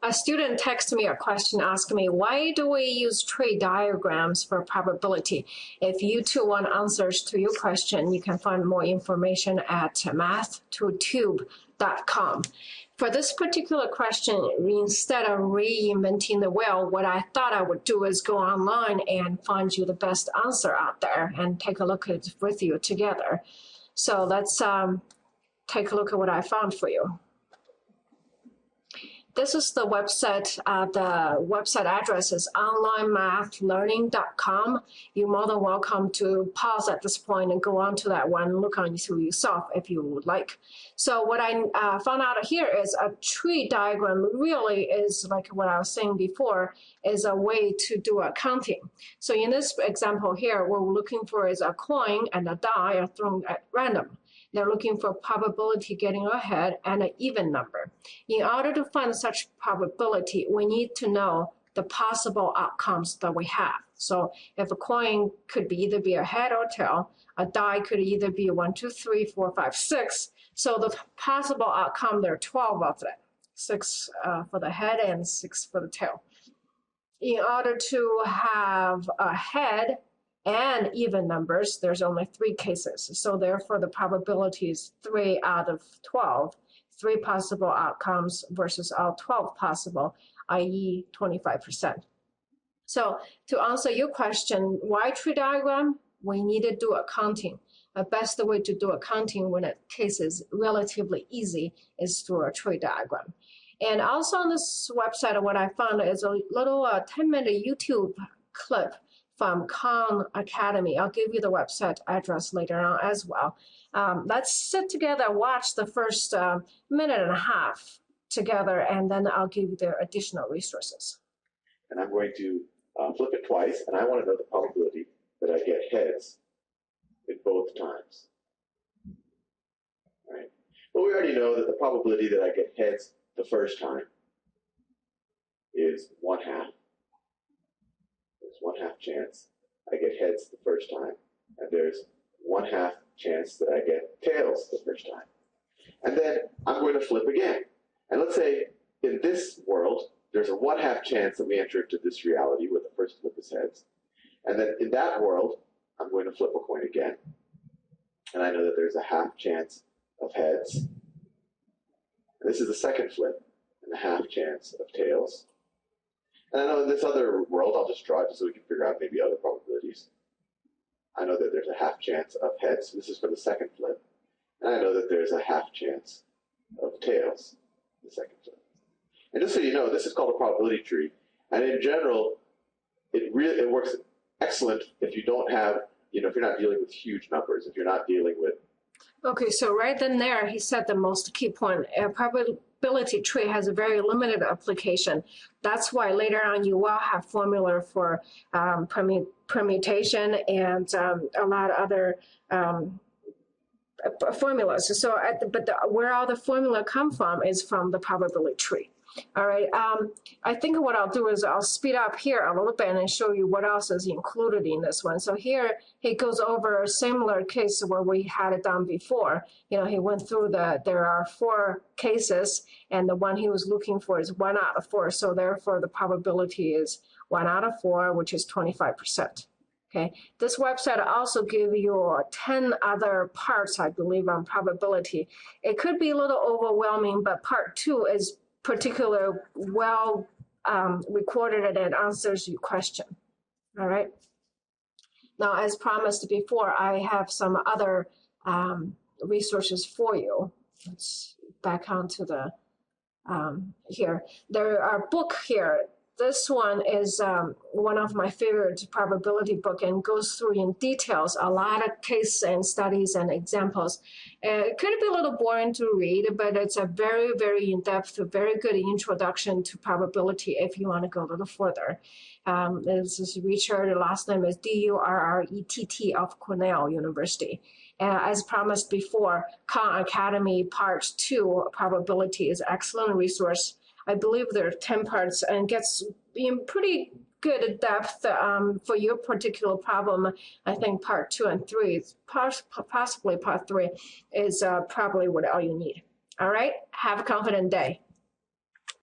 A student texted me a question asking me, why do we use tree diagrams for probability? If you too want answers to your question, you can find more information at math2tube.com. For this particular question, instead of reinventing the wheel, what I thought I would do is go online and find you the best answer out there and take a look at it with you together. So let's take a look at what I found for you. This is the website. The website address is onlinemathlearning.com. You're more than welcome to pause at this point and go on to that one and look on to yourself if you would like. So what I found out here is a tree diagram really is, like what I was saying before, is a way to do accounting. So in this example here, what we're looking for is a coin and a die are thrown at random. They're looking for probability getting ahead and an even number. In order to find such probability, we need to know the possible outcomes that we have. So if a coin could be either be a head or tail, a die could either be 1, 2, 3, 4, 5, 6. So the possible outcome, there are 12 of them, 6 for the head and 6 for the tail. In order to have a head and even numbers, there's only 3 cases. So therefore, the probability is 3 out of 12, 3 possible outcomes versus all 12 possible, i.e. 25%. So to answer your question, why tree diagram? We need to do accounting. The best way to do accounting when a case is relatively easy is through a tree diagram. And also on this website, what I found is a little 10-minute YouTube clip from Khan Academy. I'll give you the website address later on as well. Let's sit together, watch the first minute and a half together, and then I'll give you the additional resources. And I'm going to flip it twice, and I want to know the probability that I get heads at both times. All right. Well, we already know that the probability that I get heads the first time is 1/2. 1/2 chance I get heads the first time, and there's 1/2 chance that I get tails the first time. And then I'm going to flip again. And let's say in this world, there's a 1/2 chance that we enter into this reality where the first flip is heads. And then in that world, I'm going to flip a coin again. And I know that there's a 1/2 chance of heads. And this is the second flip, and a 1/2 chance of tails. And I know in this other world, I'll just draw it just so we can figure out maybe other probabilities. I know that there's a 1/2 chance of heads. This is for the second flip. And I know that there's a 1/2 chance of tails, the second flip. And just so you know, this is called a probability tree. And in general, it works excellent if you don't have, if you're not dealing with huge numbers, if you're not dealing with. Okay, so right then there, he said the most key point. A probability tree has a very limited application. That's why later on you will have formula for permutation and a lot of other formulas. So, where all the formula come from is from the probability tree. All right, I think what I'll do is I'll speed up here a little bit and show you what else is included in this one. So here he goes over a similar case where we had it done before. He went through there are 4 cases, and the one he was looking for is 1 out of 4. So therefore the probability is 1 out of 4, which is 25%. Okay, this website also gives you 10 other parts, I believe, on probability. It could be a little overwhelming, but part 2 is particularly well recorded and it answers your question. All right. Now, as promised before, I have some other resources for you. Let's back onto the here. There are a book here. This one is one of my favorite probability book and goes through in details a lot of case and studies and examples. It could be a little boring to read, but it's a very, very in-depth, very good introduction to probability if you want to go a little further. This is Richard, the last name is Durrett of Cornell University. As promised before, Khan Academy Part 2 probability is an excellent resource. I believe there are 10 parts and gets in pretty good depth for your particular problem. I think part 2 and 3, possibly part 3, is probably what all you need. All right, have a confident day.